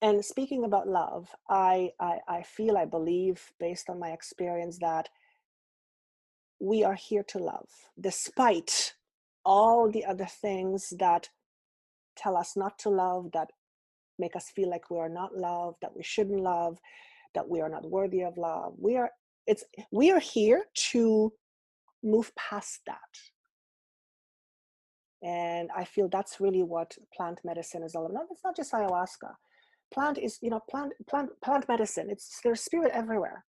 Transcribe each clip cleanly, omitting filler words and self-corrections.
And speaking about love, I feel, I believe, based on my experience, that we are here to love, despite all the other things that tell us not to love, that make us feel like we are not loved, that we shouldn't love, that we are not worthy of love. We are here to move past that. And I feel that's really what plant medicine is all about. It's not just ayahuasca. Plant is, plant medicine. There's spirit everywhere,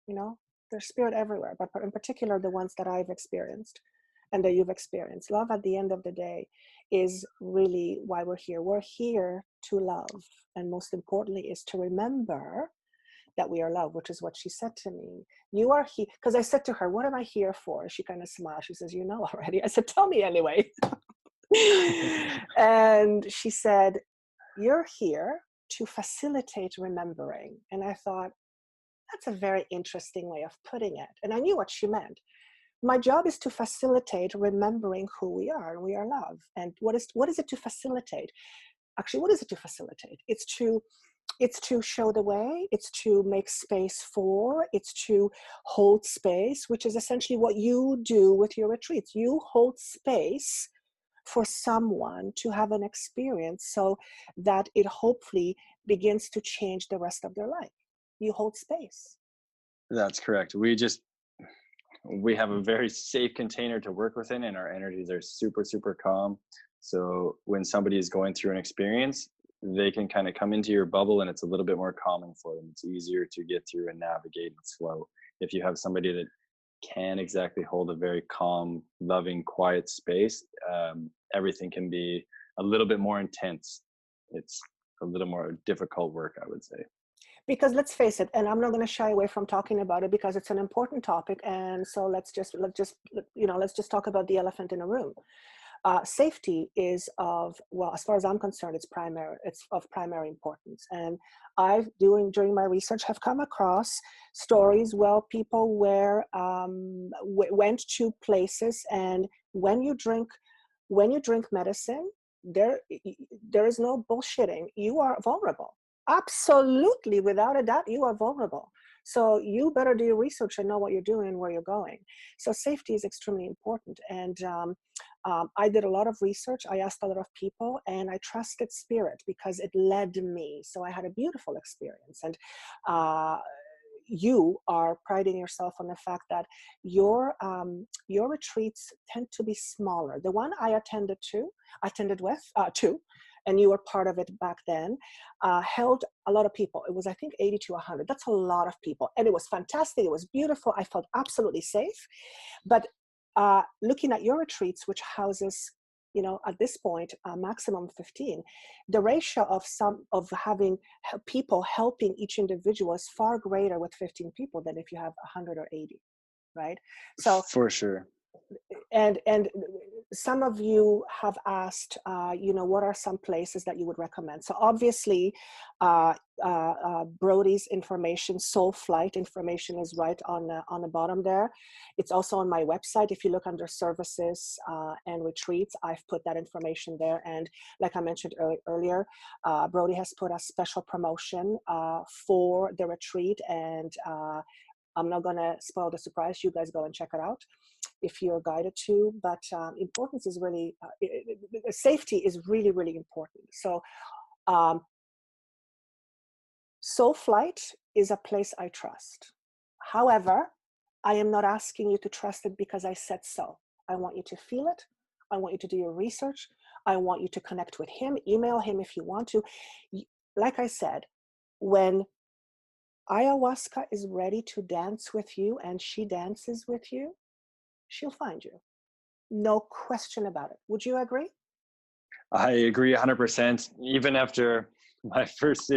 there's spirit everywhere, but in particular, the ones that I've experienced and that you've experienced. Love, at the end of the day, is really why we're here. We're here to love. And most importantly is to remember that we are loved, which is what she said to me. You are here, because I said to her, what am I here for? She kind of smiled. She says, you know already. I said, tell me anyway. And she said, you're here to facilitate remembering. And I thought, that's a very interesting way of putting it. And I knew what she meant. My job is to facilitate remembering who we are, and we are love. And what is it to facilitate? Actually, what is it to facilitate? It's to show the way, it's to make space for, it's to hold space, which is essentially what you do with your retreats. You hold space for someone to have an experience so that it hopefully begins to change the rest of their life. You hold space. That's correct. We have a very safe container to work within, and our energies are super, super calm. So when somebody is going through an experience, they can kind of come into your bubble, and it's a little bit more calming for them. It's easier to get through and navigate and flow. If you have somebody that can't exactly hold a very calm, loving, quiet space, everything can be a little bit more intense. It's a little more difficult work, I would say. Because let's face it, and I'm not going to shy away from talking about it because it's an important topic. And so let's just talk about the elephant in the room. Safety is as far as I'm concerned, it's of primary importance. And during my research, have come across stories where people went to places, and when you drink medicine, there is no bullshitting. You are vulnerable. Absolutely, without a doubt, you are vulnerable. So you better do your research and know what you're doing and where you're going. So safety is extremely important. And I did a lot of research. I asked a lot of people, and I trusted spirit because it led me. So I had a beautiful experience. And you are priding yourself on the fact that your retreats tend to be smaller. The one I attended with, and you were part of it back then, held a lot of people. It was, I think, 80 to 100. That's a lot of people. And it was fantastic. It was beautiful. I felt absolutely safe. But looking at your retreats, which houses, at this point, maximum 15, the ratio of having people helping each individual is far greater with 15 people than if you have 100 or 80, right? So for sure. And some of you have asked, what are some places that you would recommend? So obviously, Brody's information, Soul Flight information, is right on the bottom there. It's also on my website. If you look under services and retreats, I've put that information there. And like I mentioned earlier, Brody has put a special promotion for the retreat, and I'm not going to spoil the surprise. You guys go and check it out if you're guided to. But importance is really, safety is really, really important. So Soul Flight is a place I trust. However, I am not asking you to trust it because I said so. I want you to feel it. I want you to do your research. I want you to connect with him, email him if you want to. Like I said, when ayahuasca is ready to dance with you and she dances with you, she'll find you. No question about it. Would you agree? I agree 100%. Even after my first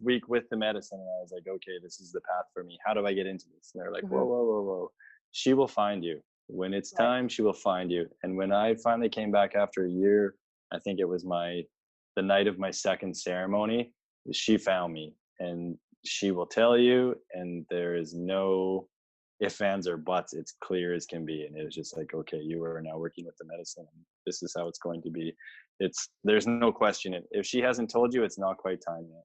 week with the medicine, I was like, okay, this is the path for me. How do I get into this? And they're like, whoa. She will find you. When it's time, she will find you. And when I finally came back after a year, I think it was the night of my second ceremony, she found me. And she will tell you, and there is no ifs, ands, or buts. It's clear as can be. And it was just like, okay, you are now working with the medicine. And this is how it's going to be. There's no question. If she hasn't told you, it's not quite time yet.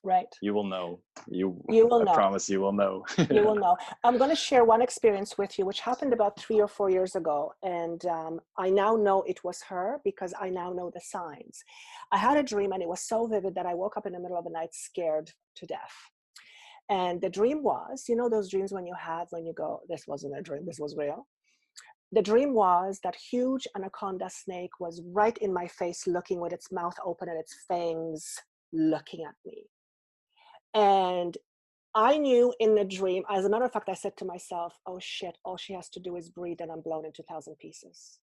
Right. You will know. You will I know. promise you will know. You will know. I'm going to share one experience with you, which happened about 3 or 4 years ago. And I now know it was her because I now know the signs. I had a dream and it was so vivid that I woke up in the middle of the night scared to death. And the dream was, you know, those dreams when you have, when you go, this wasn't a dream, this was real. The dream was that huge anaconda snake was right in my face, looking with its mouth open and its fangs looking at me. And I knew in the dream, as a matter of fact, I said to myself, oh shit, all she has to do is breathe and I'm blown into 1,000 pieces.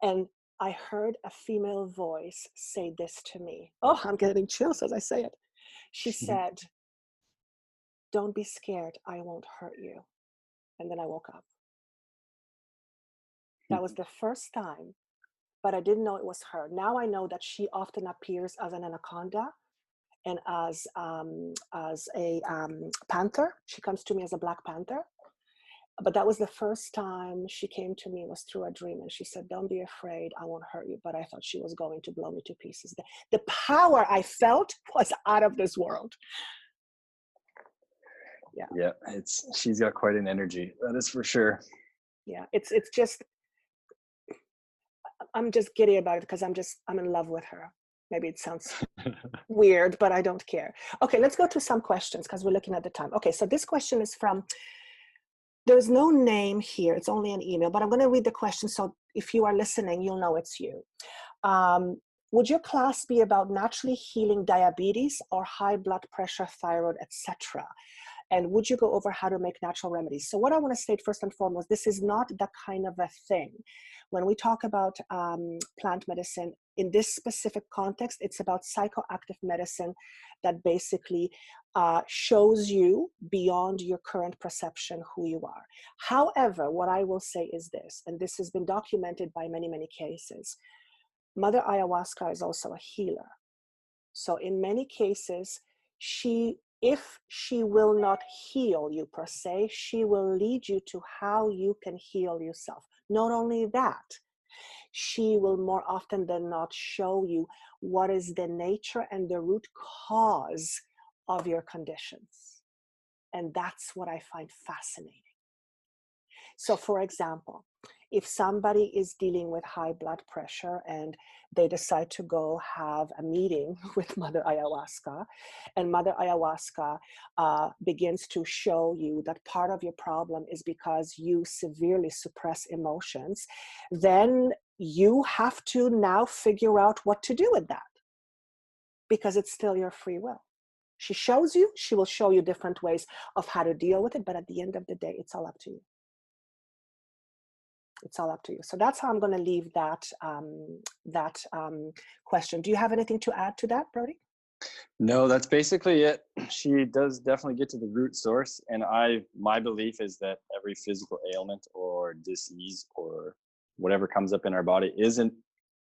And I heard a female voice say this to me. Oh, I'm getting chills as I say it. She said, don't be scared, I won't hurt you. And then I woke up. That was the first time, but I didn't know it was her. Now I know that she often appears as an anaconda and as a panther. She comes to me as a black panther. But that was the first time she came to me, was through a dream. And she said, don't be afraid, I won't hurt you. But I thought she was going to blow me to pieces. The power I felt was out of this world. Yeah, she's got quite an energy, that is for sure. Yeah, it's just, I'm just giddy about it because I'm in love with her. Maybe it sounds weird, but I don't care. Okay, let's go to some questions because we're looking at the time. Okay, so this question is from, there's no name here, it's only an email, but I'm going to read the question so if you are listening, you'll know it's you. Would your class be about naturally healing diabetes or high blood pressure, thyroid, etc.? And would you go over how to make natural remedies? So what I want to state first and foremost, this is not that kind of a thing. When we talk about plant medicine, in this specific context, it's about psychoactive medicine that basically shows you beyond your current perception who you are. However, what I will say is this, and this has been documented by many, many cases. Mother Ayahuasca is also a healer. So in many cases, if she will not heal you per se, she will lead you to how you can heal yourself. Not only that, she will more often than not show you what is the nature and the root cause of your conditions. And that's what I find fascinating. So for example, if somebody is dealing with high blood pressure and they decide to go have a meeting with Mother Ayahuasca, and Mother Ayahuasca begins to show you that part of your problem is because you severely suppress emotions, then you have to now figure out what to do with that, because it's still your free will. She shows you, she will show you different ways of how to deal with it, but at the end of the day, it's all up to you. It's all up to you. So that's how I'm going to leave that question. Do you have anything to add to that, Brody? No, that's basically it. She does definitely get to the root source. And my belief is that every physical ailment or disease or whatever comes up in our body isn't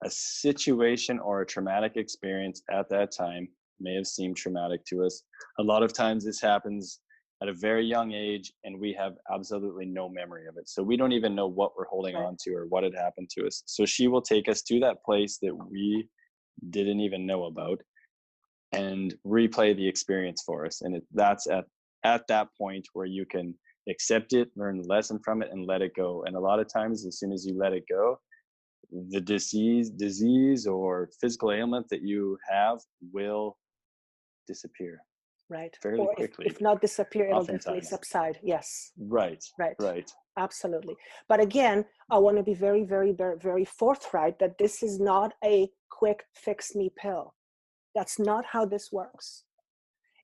a situation or a traumatic experience at that time. May have seemed traumatic to us. A lot of times this happens at a very young age and we have absolutely no memory of it. So we don't even know what we're holding on to or what had happened to us. So she will take us to that place that we didn't even know about and replay the experience for us. And that's at that point where you can accept it, learn the lesson from it, and let it go. And a lot of times, as soon as you let it go, the disease or physical ailment that you have will disappear. Right. Fairly quickly. If not disappear, it'll oftentimes. definitely subside. Yes. Right. Absolutely. But again, I want to be very, very, very, very forthright that this is not a quick fix me pill. That's not how this works.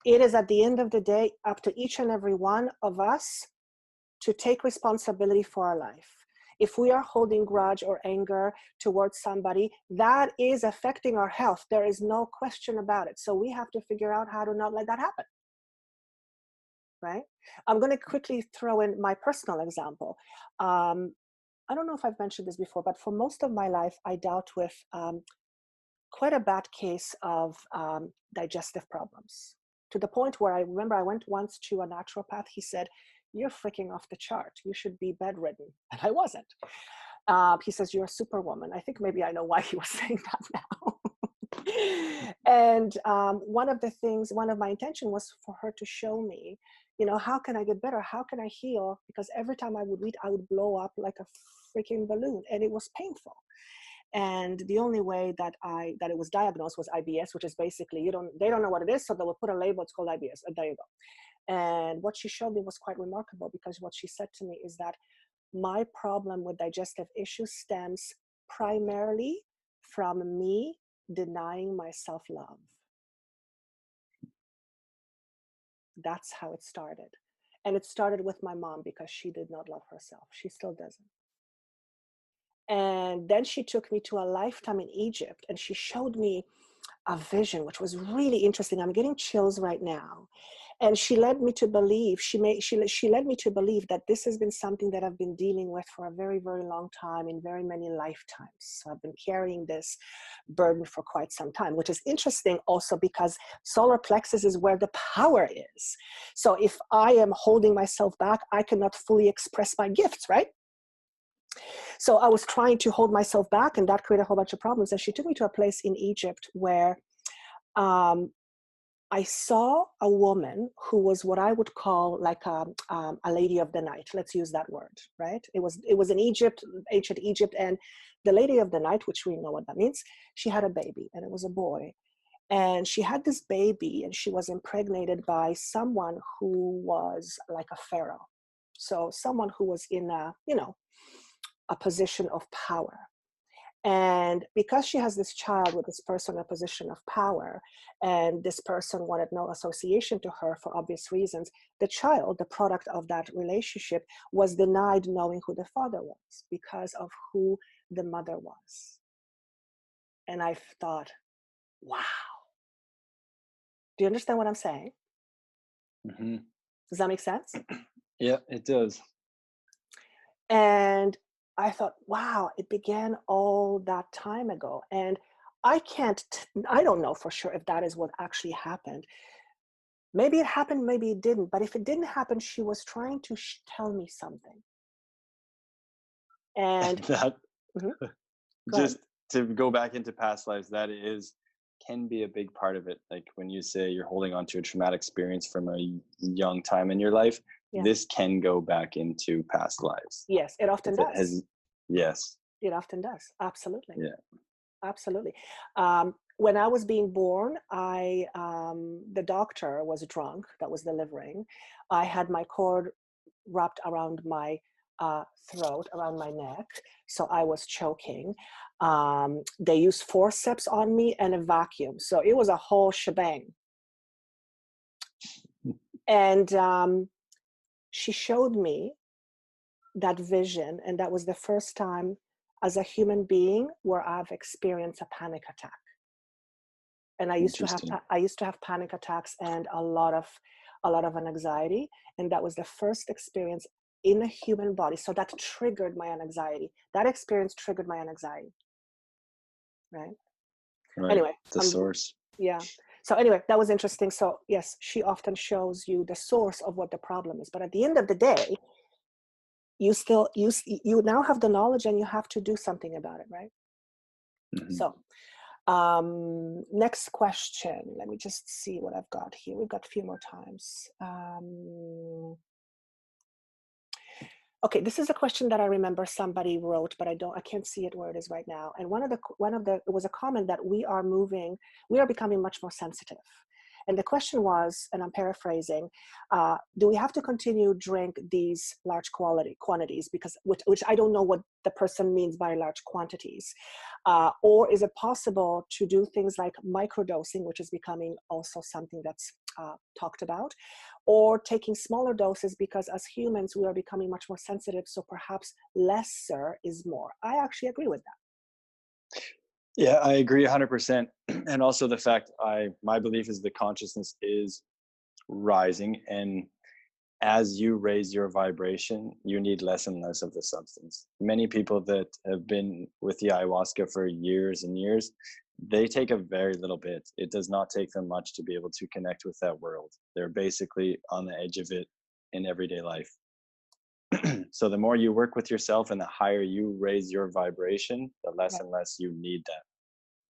It is at the end of the day up to each and every one of us to take responsibility for our life. If we are holding grudge or anger towards somebody, that is affecting our health. There is no question about it. So we have to figure out how to not let that happen. Right? I'm going to quickly throw in my personal example. I don't know if I've mentioned this before, but for most of my life, I dealt with quite a bad case of digestive problems, to the point where I remember I went once to a naturopath. He said, "You're freaking off the chart. You should be bedridden." And I wasn't. He says, "You're a superwoman." I think maybe I know why he was saying that now. And one of my intention was for her to show me, how can I get better? How can I heal? Because every time I would read, I would blow up like a freaking balloon, and it was painful. And the only way that it was diagnosed was IBS, which is basically they don't know what it is, so they will put a label. It's called IBS. And there you go. And what she showed me was quite remarkable, because what she said to me is that my problem with digestive issues stems primarily from me denying myself love. That's how it started. And it started with my mom, because she did not love herself. She still doesn't. And then she took me to a lifetime in Egypt, and she showed me a vision, which was really interesting. I'm getting chills right now. And she led me to believe, she led me to believe that this has been something that I've been dealing with for a very, very long time, in very many lifetimes. So I've been carrying this burden for quite some time, which is interesting also because solar plexus is where the power is. So if I am holding myself back, I cannot fully express my gifts, right? So I was trying to hold myself back, and that created a whole bunch of problems. And she took me to a place in Egypt where I saw a woman who was what I would call like a lady of the night. Let's use that word, right? It was in Egypt, ancient Egypt, and the lady of the night, which we know what that means, she had a baby, and it was a boy. And she had this baby, and she was impregnated by someone who was like a pharaoh. So someone who was in a position of power. And because she has this child with this person in a position of power, and this person wanted no association to her for obvious reasons, the child, the product of that relationship, was denied knowing who the father was because of who the mother was. And I thought, wow. Do you understand what I'm saying? Mm-hmm. Does that make sense? Yeah, it does. And I thought, wow, it began all that time ago. And I don't know for sure if that is what actually happened. Maybe it happened, maybe it didn't. But if it didn't happen, she was trying to tell me something. And that just ahead. to go back into past lives, can be a big part of it. Like when you say you're holding on to a traumatic experience from a young time in your life, this can go back into past lives. Yes, it often does. Yes. It often does. Absolutely. Yeah. Absolutely. When I was being born, the doctor was drunk that was delivering. I had my cord wrapped around my throat, around my neck, so I was choking. They used forceps on me and a vacuum, so it was a whole shebang. And she showed me that vision, and that was the first time as a human being where I've experienced a panic attack. And I used to have panic attacks and a lot of anxiety, and that was the first experience in a human body. So that triggered my anxiety. That experience triggered my anxiety. Right. Anyway, the source. Yeah. So anyway, that was interesting. So yes, she often shows you the source of what the problem is, but at the end of the day, you now have the knowledge, and you have to do something about it, right? Mm-hmm. So next question. Let me just see what I've got here. We've got a few more times. Okay, this is a question that I remember somebody wrote, but I can't see it where it is right now. And it was a comment that we are becoming much more sensitive. And the question was, and I'm paraphrasing, do we have to continue drink these large quantities, because which I don't know what the person means by large quantities, or is it possible to do things like microdosing, which is becoming also something that's talked about, or taking smaller doses, because as humans we are becoming much more sensitive, so perhaps lesser is more. I actually agree with that. Yeah, I agree 100%. And also the fact my belief is the consciousness is rising, and as you raise your vibration, you need less and less of the substance. Many people that have been with the ayahuasca for years and years, they take a very little bit. It does not take them much to be able to connect with that world. They're basically on the edge of it in everyday life. So the more you work with yourself and the higher you raise your vibration, the less and less you need that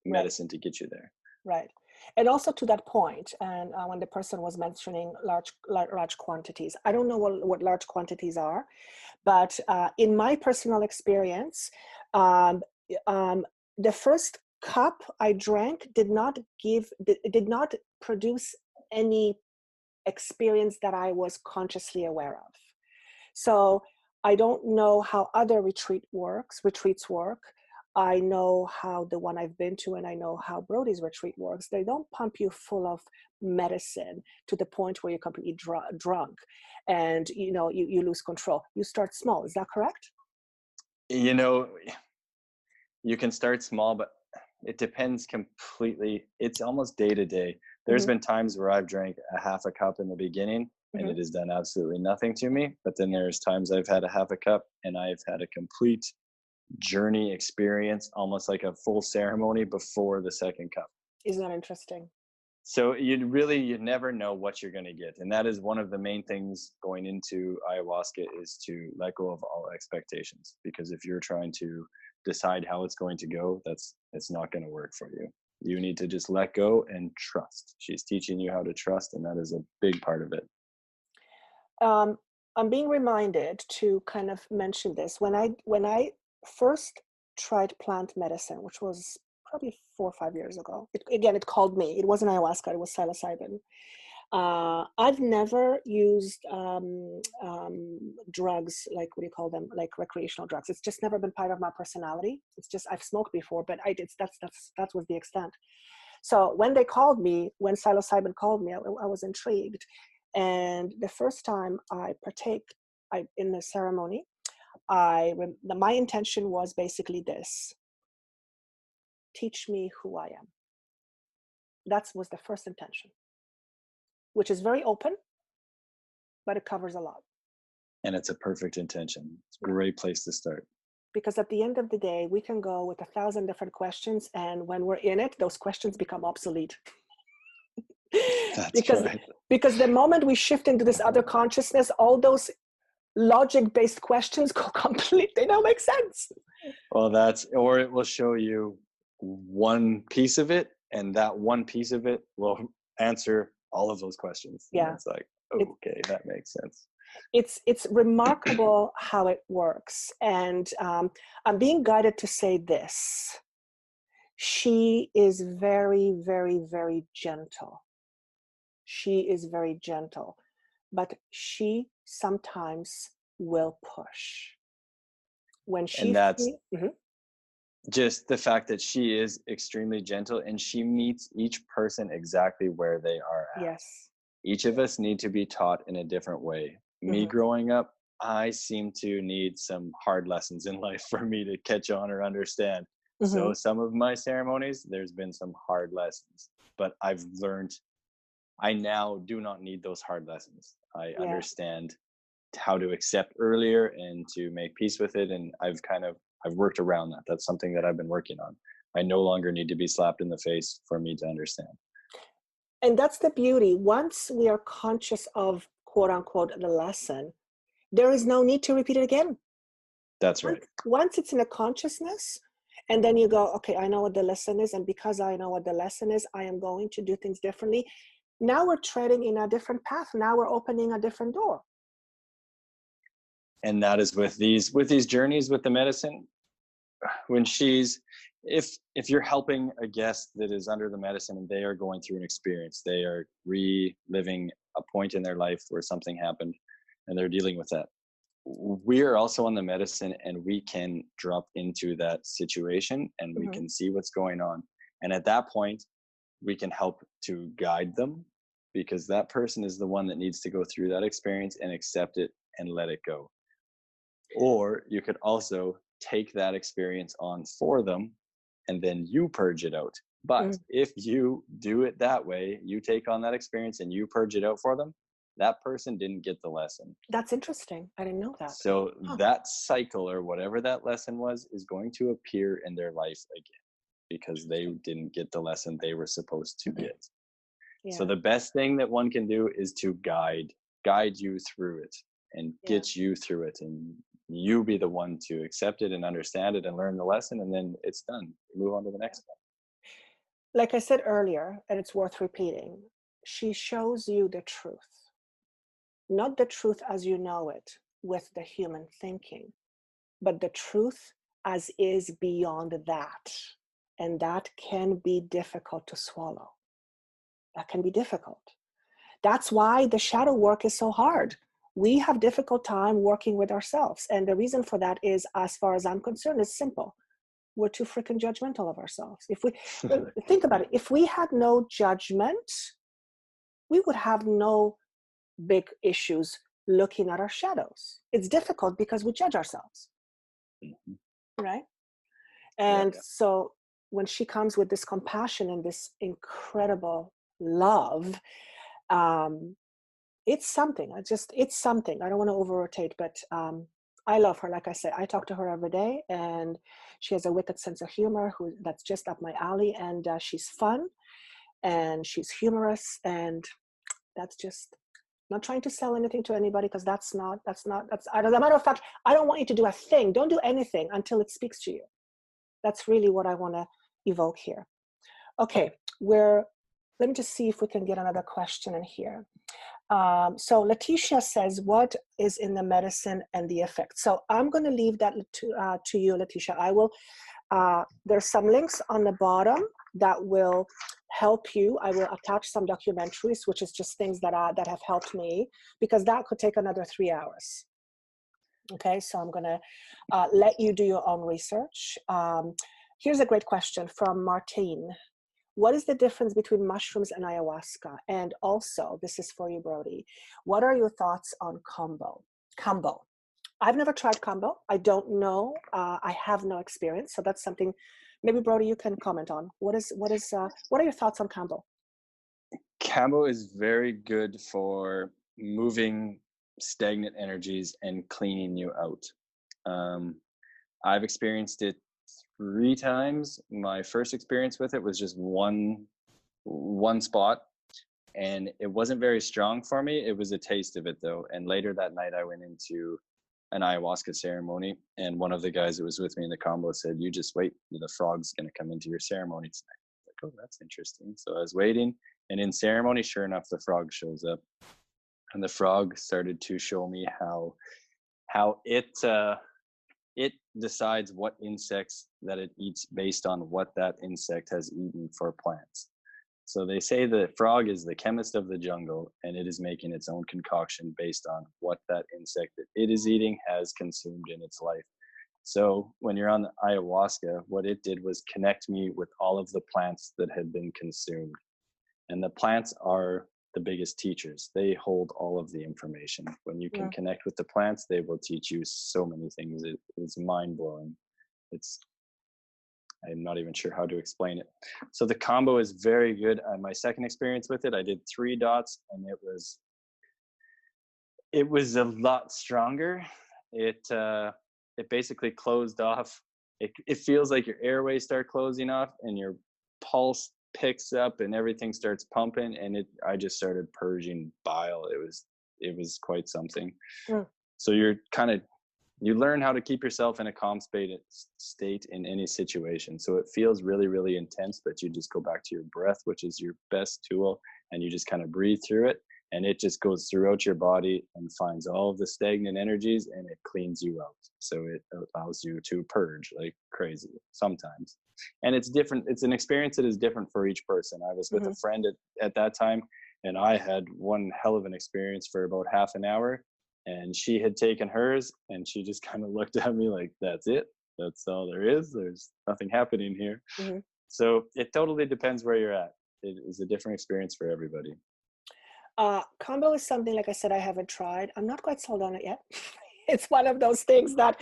medicine to get you there. Right. And also to that point, and when the person was mentioning large quantities, I don't know what large quantities are, but in my personal experience, um, the first cup I drank did not produce any experience that I was consciously aware of. So I don't know how other retreats work. I know how the one I've been to, and I know how Brody's retreat works. They don't pump you full of medicine to the point where you're completely drunk and you lose control. You start small. Is that correct? You know, you can start small, but it depends completely. It's almost day to day. There's been times where I've drank a half a cup in the beginning and it has done absolutely nothing to me. But then there's times I've had a half a cup and I've had a complete journey experience, almost like a full ceremony before the second cup. Isn't that interesting? So you never know what you're going to get. And that is one of the main things going into ayahuasca, is to let go of all expectations. Because if you're trying to decide how it's going to go, it's not going to work for you. You need to just let go and trust. She's teaching you how to trust, and that is a big part of it. I'm being reminded to kind of mention this. When I first tried plant medicine, which was probably 4 or 5 years ago, it called me. It wasn't ayahuasca, it was psilocybin. I've never used drugs, like, what do you call them, like recreational drugs. It's just never been part of my personality. It's just, I've smoked before, but that was the extent. So when psilocybin called me, I was intrigued. And the first time I in the ceremony, my intention was basically this: teach me who I am. That was the first intention, which is very open, but it covers a lot. And it's a perfect intention. It's a great place to start. Because at the end of the day, we can go with 1,000 different questions, and when we're in it, those questions become obsolete. Because the moment we shift into this other consciousness, all those logic-based questions go complete. They don't make sense. Well, or it will show you one piece of it, and that one piece of it will answer all of those questions. Yeah. And it's like, okay, that makes sense. It's remarkable how it works. And I'm being guided to say this: she is very, very, very gentle. She is very gentle, but she sometimes will push. And that's just the fact that she is extremely gentle, and she meets each person exactly where they are at. Yes. Each of us need to be taught in a different way. Me growing up, I seem to need some hard lessons in life for me to catch on or understand. So some of my ceremonies, there's been some hard lessons, but I've learned I now do not need those hard lessons. I understand how to accept earlier and to make peace with it. And I've worked around that. That's something that I've been working on. I no longer need to be slapped in the face for me to understand. And that's the beauty. Once we are conscious of, quote unquote, the lesson, there is no need to repeat it again. That's right. Once it's in a consciousness, and then you go, okay, I know what the lesson is. And because I know what the lesson is, I am going to do things differently. Now we're treading in a different path. Now we're opening a different door. And that is with these journeys with the medicine. When if you're helping a guest that is under the medicine and they are going through an experience, they are reliving a point in their life where something happened and they're dealing with that. We are also on the medicine, and we can drop into that situation and we can see what's going on. And at that point, we can help to guide them, because that person is the one that needs to go through that experience and accept it and let it go. Or you could also take that experience on for them and then you purge it out. But if you do it that way, you take on that experience and you purge it out for them, that person didn't get the lesson. That's interesting. I didn't know that. So that cycle, or whatever that lesson was, is going to appear in their life again, because they didn't get the lesson they were supposed to get. Yeah. So the best thing that one can do is to guide you through it and get you through it, and you be the one to accept it and understand it and learn the lesson, and then it's done. Move on to the next one. like I said earlier, and it's worth repeating, she shows you the truth, not the truth as you know it with the human thinking, but the truth as is beyond that. And that can be difficult to swallow. That can be difficult. That's why the shadow work is so hard. We have difficult time working with ourselves. And the reason for that is, as far as I'm concerned, is simple. We're too freaking judgmental of ourselves. If we think about it, if we had no judgment, we would have no big issues looking at our shadows. It's difficult because we judge ourselves, right? And so when she comes with this compassion and this incredible love, it's something. It's something. I don't want to over rotate, but I love her. Like I said, I talk to her every day, and she has a wicked sense of humor that's just up my alley. And she's fun, and she's humorous, and that's just, not trying to sell anything to anybody, because that's as a matter of fact, I don't want you to do a thing. Don't do anything until it speaks to you. That's really what I want to evoke here. Okay, let me just see if we can get another question in here. So Letitia says, what is in the medicine and the effect? So I'm going to leave that to you, Letitia. I will, there's some links on the bottom that will help you. I will attach some documentaries, which is just things that have helped me, because that could take another 3 hours. Okay, so I'm going to let you do your own research. Here's a great question from Martine. What is the difference between mushrooms and ayahuasca? And also, this is for you, Brody, what are your thoughts on Kambo? Kambo. I've never tried Kambo. I don't know. I have no experience. So that's something maybe, Brody, you can comment on. What are your thoughts on Kambo? Kambo is very good for moving stagnant energies and cleaning you out. I've experienced it 3 times. My first experience with it was just one spot, and it wasn't very strong for me. It was a taste of it though. And later that night I went into an ayahuasca ceremony, and one of the guys that was with me in the Kambo said, you just wait, the frog's going to come into your ceremony tonight. I was like, oh, that's interesting. So I was waiting, and in ceremony, sure enough, the frog shows up, and the frog started to show me how it decides what insects that it eats based on what that insect has eaten for plants. So they say the frog is the chemist of the jungle, and it is making its own concoction based on what that insect that it is eating has consumed in its life. So when you're on the ayahuasca, what it did was connect me with all of the plants that had been consumed. And the plants are the biggest teachers. They hold all of the information. When you can connect with the plants, they will teach you so many things. It is mind-blowing. I'm not even sure how to explain it. So the Kambo is very good. My second experience with it, I did 3 dots, and it was a lot stronger. It basically closed off. It feels like your airways start closing off, and your pulse picks up, and everything starts pumping. And I just started purging bile. It was quite something. So you learn how to keep yourself in a calm state in any situation. So it feels really, really intense, but you just go back to your breath, which is your best tool, and you just kind of breathe through it, and it just goes throughout your body and finds all of the stagnant energies, and it cleans you out. So it allows you to purge like crazy sometimes. And it's different. It's an experience that is different for each person. I was with a friend at that time, and I had one hell of an experience for about half an hour. And she had taken hers, and she just kind of looked at me like, that's it. That's all there is. There's nothing happening here. So it totally depends where you're at. It is a different experience for everybody. Kambo is something, like I said, I haven't tried. I'm not quite sold on it yet. It's one of those things that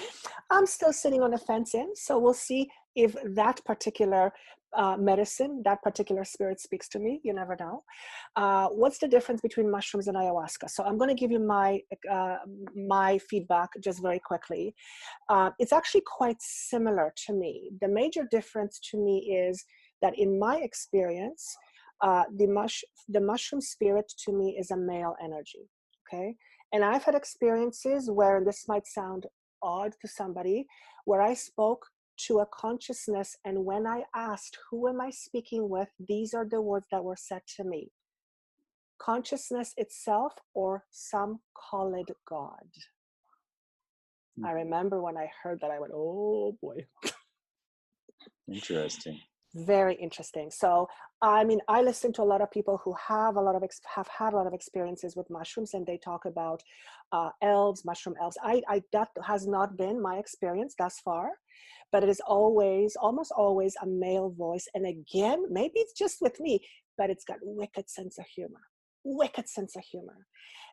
I'm still sitting on the fence in. So we'll see if that particular medicine, that particular spirit speaks to me. You never know. What's the difference between mushrooms and ayahuasca? So I'm going to give you my feedback just very quickly. It's actually quite similar to me. The major difference to me is that in my experience, the mushroom spirit to me is a male energy. Okay. And I've had experiences where, this might sound odd to somebody, where I spoke to a consciousness. And when I asked, who am I speaking with? These are the words that were said to me. Consciousness itself, or some call it God. I remember when I heard that, I went, oh boy. Interesting. Very interesting. So, I mean, I listen to a lot of people who have had a lot of experiences with mushrooms, and they talk about elves, mushroom elves. That has not been my experience thus far, but it is almost always a male voice. And again, maybe it's just with me, but it's got wicked sense of humor.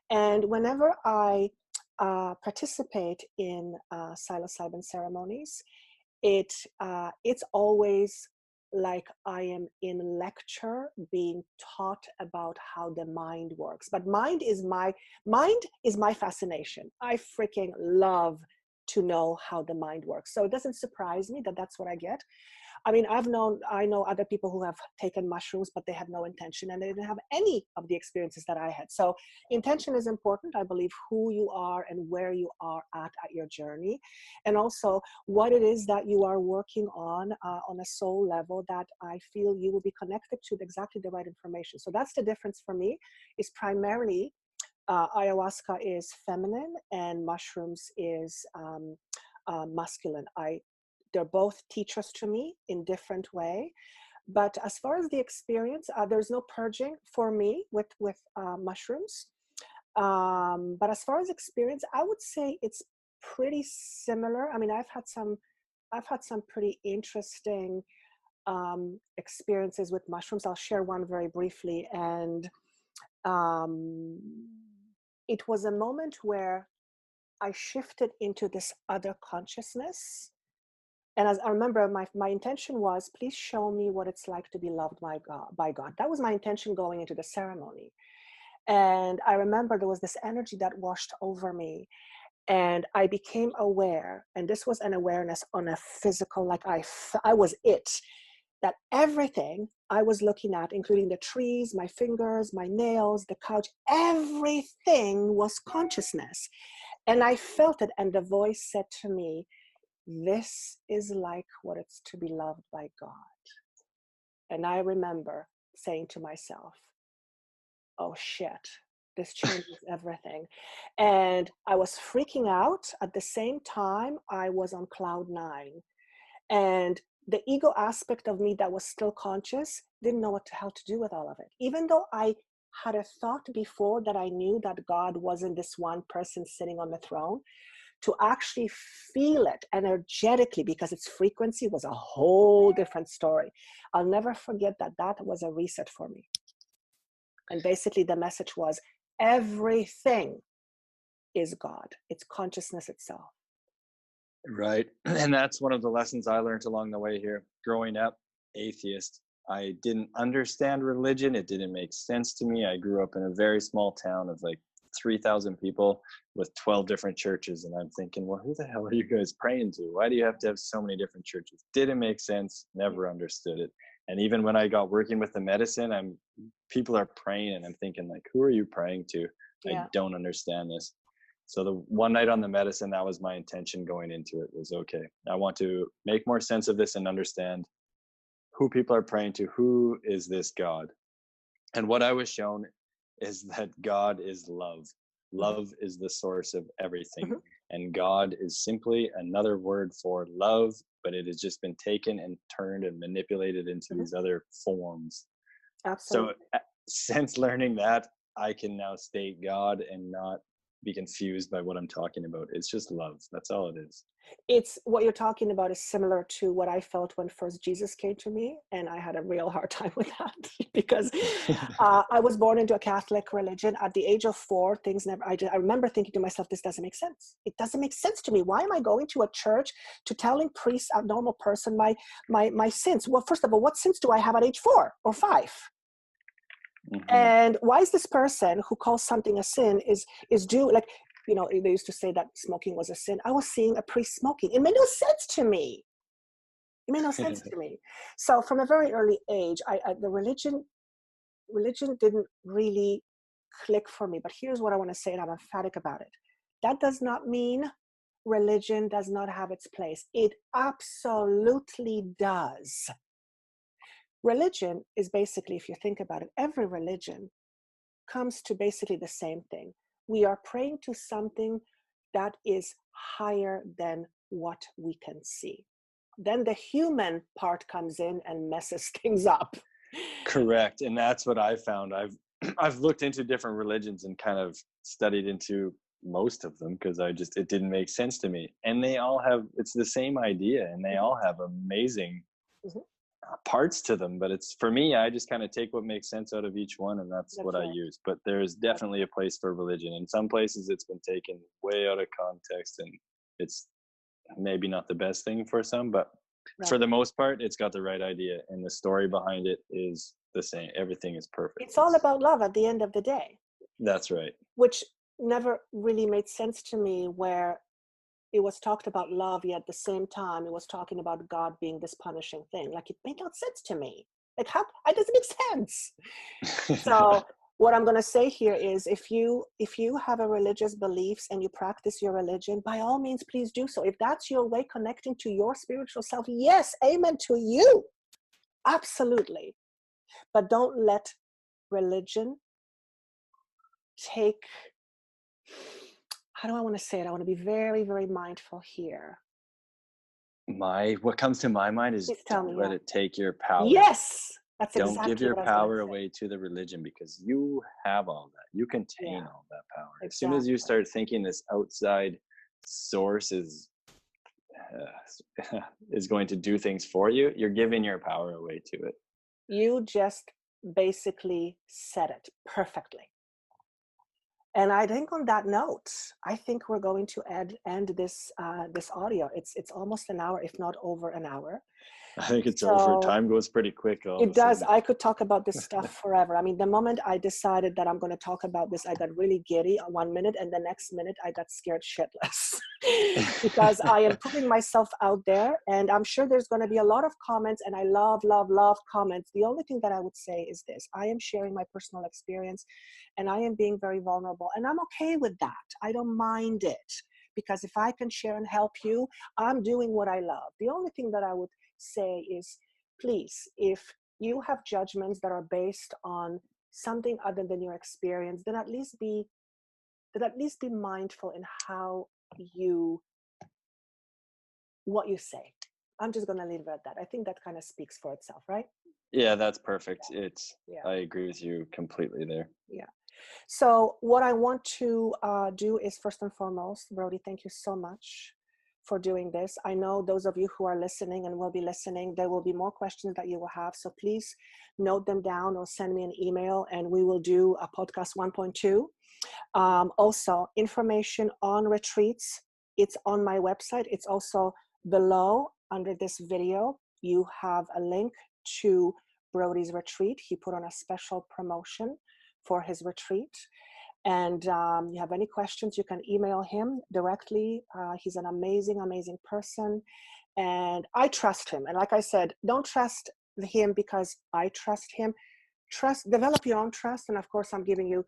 And whenever I participate in psilocybin ceremonies, it's always like I am in lecture being taught about how the mind works. But mind is my fascination. I freaking love to know how the mind works. So it doesn't surprise me that that's what I get. I mean, I know other people who have taken mushrooms, but they had no intention, and they didn't have any of the experiences that I had. So intention is important. I believe who you are and where you are at your journey, and also what it is that you are working on a soul level, that I feel you will be connected to exactly the right information. So that's the difference for me, is primarily ayahuasca is feminine and mushrooms is masculine. They're both teachers to me in different way. But as far as the experience, there's no purging for me with mushrooms. But as far as experience, I would say it's pretty similar. I mean, I've had some pretty interesting experiences with mushrooms. I'll share one very briefly. And it was a moment where I shifted into this other consciousness. And as I remember, my intention was, please show me what it's like to be loved by God. That was my intention going into the ceremony. And I remember there was this energy that washed over me, and I became aware, and this was an awareness on a physical, like I was it, that everything I was looking at, including the trees, my fingers, my nails, the couch, everything was consciousness. And I felt it, and the voice said to me, this is like what it's to be loved by God. And I remember saying to myself, oh shit, this changes everything. And I was freaking out. At the same time, I was on cloud 9. And the ego aspect of me that was still conscious didn't know what the hell to do with all of it. Even though I had a thought before that I knew that God wasn't this one person sitting on the throne, to actually feel it energetically, because its frequency was a whole different story. I'll never forget that was a reset for me. And basically the message was, everything is God. It's consciousness itself. Right. And that's one of the lessons I learned along the way here. Growing up, atheist, I didn't understand religion. It didn't make sense to me. I grew up in a very small town of like 3,000 people with 12 different churches. And I'm thinking, well, who the hell are you guys praying to? Why do you have to have so many different churches? Didn't make sense. Never understood it. And even when I got working with the medicine, people are praying and I'm thinking like, who are you praying to? Yeah. I don't understand this. So the one night on the medicine, that was my intention going into it, was okay, I want to make more sense of this and understand who people are praying to. Who is this God? And what I was shown is that God is love. Love is the source of everything. Mm-hmm. And God is simply another word for love, but it has just been taken and turned and manipulated into mm-hmm. these other forms. Absolutely. So since learning that, I can now state God and not be confused by what I'm talking about. It's just love. That's all it is. It's what you're talking about is similar to what I felt when first Jesus came to me. And I had a real hard time with that because I was born into a Catholic religion. At the age of 4, I remember thinking to myself, this doesn't make sense. It doesn't make sense to me. Why am I going to a church to telling priests, a normal person, my sins? Well, first of all, what sins do I have at age 4 or 5? Mm-hmm. And why is this person who calls something a sin is like, you know, they used to say that smoking was a sin. I was seeing a priest smoking. It made no sense to me. So from a very early age, the religion didn't really click for me. But here's what I want to say, and I'm emphatic about it. That does not mean religion does not have its place. It absolutely does. Religion is basically, if you think about it, every religion comes to basically the same thing. We are praying to something that is higher than what we can see. Then the human part comes in and messes things up. Correct. And that's what I found. I've looked into different religions and kind of studied into most of them because it didn't make sense to me. And they all have, it's the same idea, and they all have amazing parts to them. But it's, for me, I just kind of take what makes sense out of each one, and that's what right. I use. But there's definitely a place for religion. In some places it's been taken way out of context, and it's maybe not the best thing for some, but for the most part, it's got the right idea, and the story behind it is the same. Everything is perfect. It's all about love at the end of the day. That's right. Which never really made sense to me, where it was talked about love, yet at the same time it was talking about God being this punishing thing. Like, it made no sense to me. Like, how? It doesn't make sense. So what I'm going to say here is, if you have a religious beliefs and you practice your religion, by all means, please do so. If that's your way connecting to your spiritual self, yes, amen to you. Absolutely. But don't let religion take, how do I want to say it? I want to be very, very mindful here. What comes to my mind is, don't let it take your power. Yes. That's don't exactly give your what power away to the religion, because you have all that. You contain all that power. Exactly. As soon as you start thinking this outside source is going to do things for you, you're giving your power away to it. You just basically said it perfectly. And I think on that note, I think we're going to end this this audio. It's almost an hour, if not over an hour. I think it's over. Time goes pretty quick. It does. I could talk about this stuff forever. I mean, the moment I decided that I'm going to talk about this, I got really giddy 1 minute, and the next minute I got scared shitless because I am putting myself out there, and I'm sure there's going to be a lot of comments, and I love, love, love comments. The only thing that I would say is this: I am sharing my personal experience, and I am being very vulnerable, and I'm okay with that. I don't mind it, because if I can share and help you, I'm doing what I love. The only thing that I would say is, please, if you have judgments that are based on something other than your experience, then at least be mindful in what you say. I'm just going to leave it at that. I think that kind of speaks for itself, right? Yeah, that's perfect. I agree with you completely there. Yeah. So what I want to do is, first and foremost, Brody, thank you so much for doing this. I know those of you who are listening and will be listening, there will be more questions that you will have. So please note them down or send me an email, and we will do a podcast 1.2. Also, information on retreats, it's on my website. It's also below under this video. You have a link to Brody's retreat. He put on a special promotion for his retreat. And you have any questions, you can email him directly. He's an amazing, amazing person. And I trust him. And like I said, don't trust him because I trust him. Develop your own trust. And of course, I'm giving you,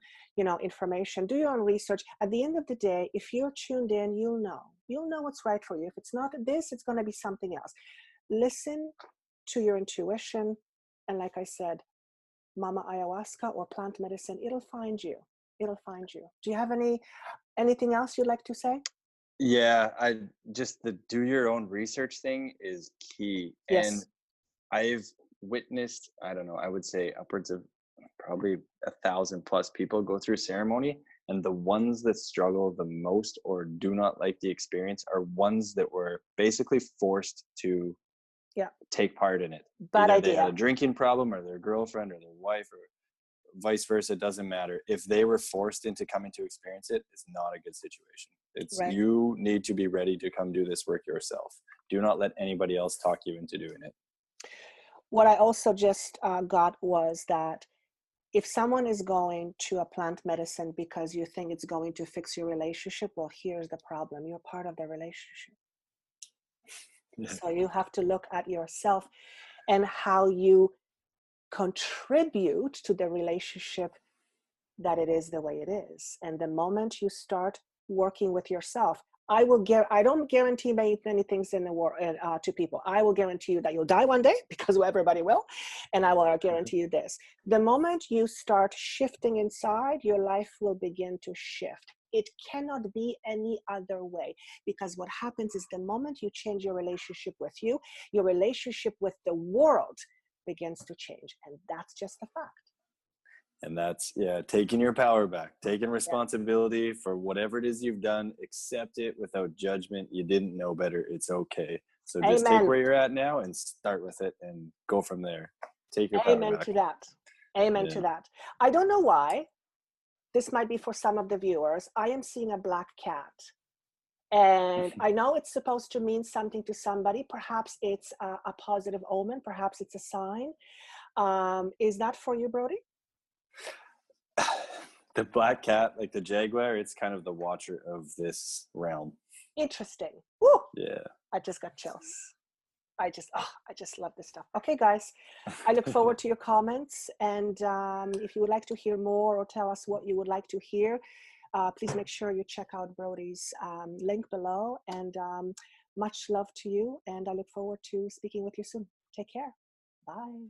information. Do your own research. At the end of the day, if you're tuned in, you'll know what's right for you. If it's not this, it's going to be something else. Listen to your intuition. And like I said, Mama Ayahuasca or plant medicine, it'll find you. It'll find you. Do you have anything else you'd like to say? Yeah, the do your own research thing is key. Yes. And I've witnessed, I don't know, I would say upwards of probably 1,000+ people go through ceremony, and the ones that struggle the most or do not like the experience are ones that were basically forced to take part in it. Bad Either idea. They had a drinking problem, or their girlfriend or their wife, or vice versa. It doesn't matter. If they were forced into coming to experience it, it's not a good situation. It's right. You need to be ready to come do this work yourself. Do not let anybody else talk you into doing it. What I also just got was that if someone is going to a plant medicine because you think it's going to fix your relationship, well, here's the problem. You're part of the relationship. Yeah. So you have to look at yourself and how you contribute to the relationship that it is the way it is. And the moment you start working with yourself, I don't guarantee many things in the world to people. I will guarantee you that you'll die one day, because everybody will. And I will guarantee you this. The moment you start shifting inside, your life will begin to shift. It cannot be any other way, because what happens is the moment you change your relationship with you, your relationship with the world begins to change. And that's just a fact. And that's, yeah, taking your power back, taking responsibility Yeah. for whatever it is you've done, accept it without judgment. You didn't know better. It's okay. So just take where you're at now and start with it and go from there. Take your power back. To that. Amen to that. I don't know why. This might be for some of the viewers. I am seeing a black cat. And I know it's supposed to mean something to somebody. Perhaps it's a positive omen. Perhaps it's a sign. Is that for you, Brody? The black cat, like the jaguar, it's kind of the watcher of this realm. Interesting. Woo! Yeah. I just got chills. I just love this stuff. Okay, guys, I look forward to your comments. And if you would like to hear more or tell us what you would like to hear, please make sure you check out Brody's link below. And much love to you. And I look forward to speaking with you soon. Take care. Bye.